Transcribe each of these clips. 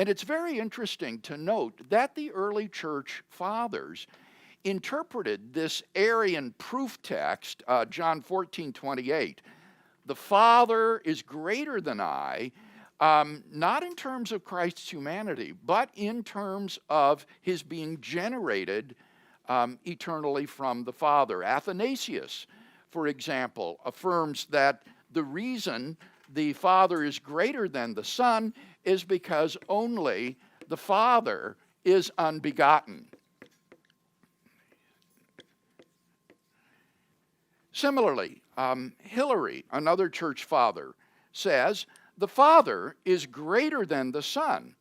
And it's very interesting to note that the early church fathers interpreted this Arian proof text, John 14:28, the Father is greater than I, not in terms of Christ's humanity, but in terms of his being generated eternally from the Father. Athanasius, for example, affirms that the reason the Father is greater than the Son is because only the Father is unbegotten. Similarly, Hilary, another church father, says, the Father is greater than the Son,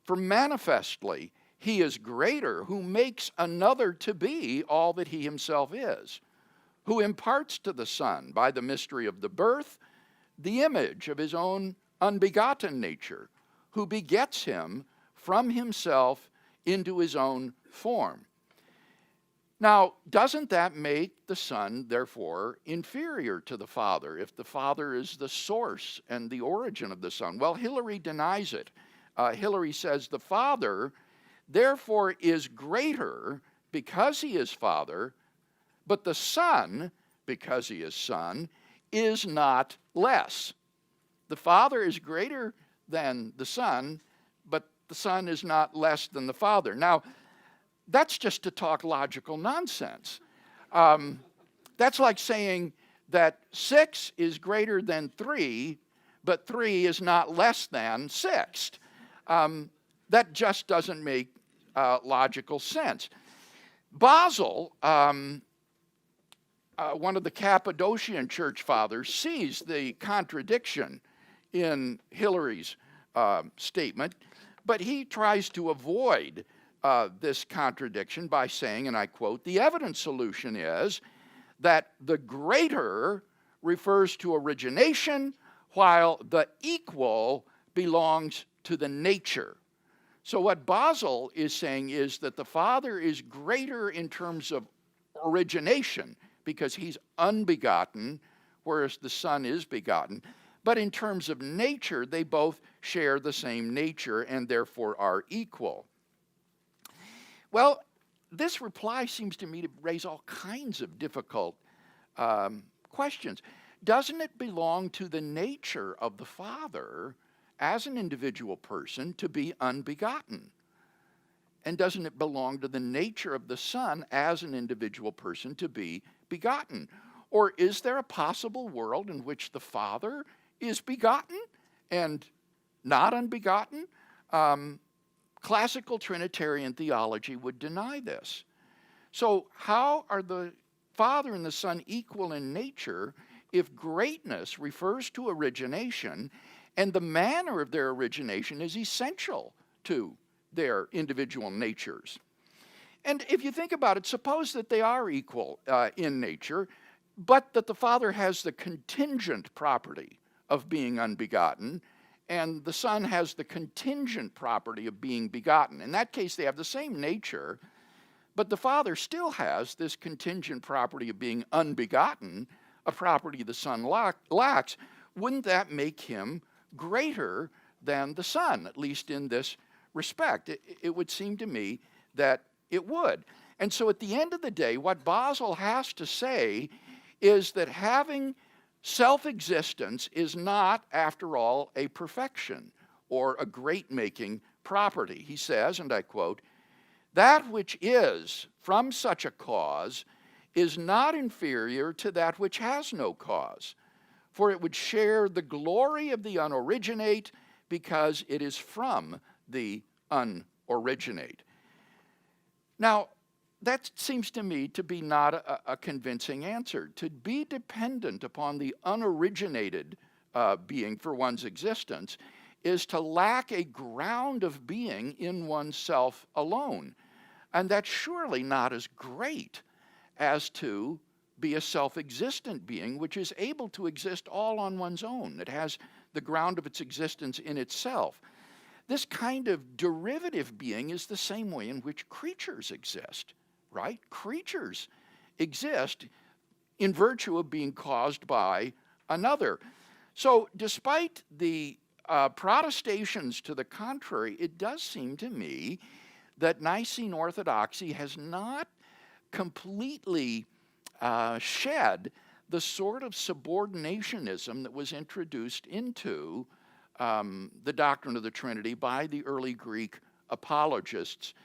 for manifestly he is greater who makes another to be all that he himself is, who imparts to the Son by the mystery of the birth the image of his own unbegotten nature, who begets him from himself into his own form. Now, doesn't that make the Son, therefore, inferior to the Father, if the Father is the source and the origin of the Son? Well, Hilary denies it. Hilary says the Father, therefore, is greater because he is Father, but the Son, because he is Son, is not less. The Father is greater than the Son, but the Son is not less than the Father. Now, that's just to talk logical nonsense. That's like saying that 6 is greater than 3, but 3 is not less than 6. That just doesn't make logical sense. Basil, one of the Cappadocian church fathers, sees the contradiction in Hilary's statement, but he tries to avoid this contradiction by saying, and I quote, the evident solution is that the greater refers to origination, while the equal belongs to the nature. So what Basil is saying is that the Father is greater in terms of origination, because he's unbegotten, whereas the Son is begotten. But in terms of nature, they both share the same nature and therefore are equal. Well, this reply seems to me to raise all kinds of difficult questions. Doesn't it belong to the nature of the Father as an individual person to be unbegotten? And doesn't it belong to the nature of the Son as an individual person to be begotten? Or is there a possible world in which the Father is begotten and not unbegotten? Classical Trinitarian theology would deny this. So how are the Father and the Son equal in nature if greatness refers to origination and the manner of their origination is essential to their individual natures? And if you think about it, suppose that they are equal in nature, but that the Father has the contingent property of being unbegotten, and the Son has the contingent property of being begotten. In that case, they have the same nature, but the Father still has this contingent property of being unbegotten, a property the Son lacks. Wouldn't that make him greater than the Son, at least in this respect? It would seem to me that it would. And so at the end of the day, what Basil has to say is that having self-existence is not, after all, a perfection or a great-making property. He says, and I quote, that which is from such a cause is not inferior to that which has no cause, for it would share the glory of the unoriginate because it is from the unoriginate. Now, that seems to me to be not a convincing answer. To be dependent upon the unoriginated being for one's existence is to lack a ground of being in oneself alone. And that's surely not as great as to be a self-existent being which is able to exist all on one's own. It has the ground of its existence in itself. This kind of derivative being is the same way in which creatures exist. Right? Creatures exist in virtue of being caused by another. So despite the protestations to the contrary, it does seem to me that Nicene orthodoxy has not completely shed the sort of subordinationism that was introduced into the doctrine of the Trinity by the early Greek apologists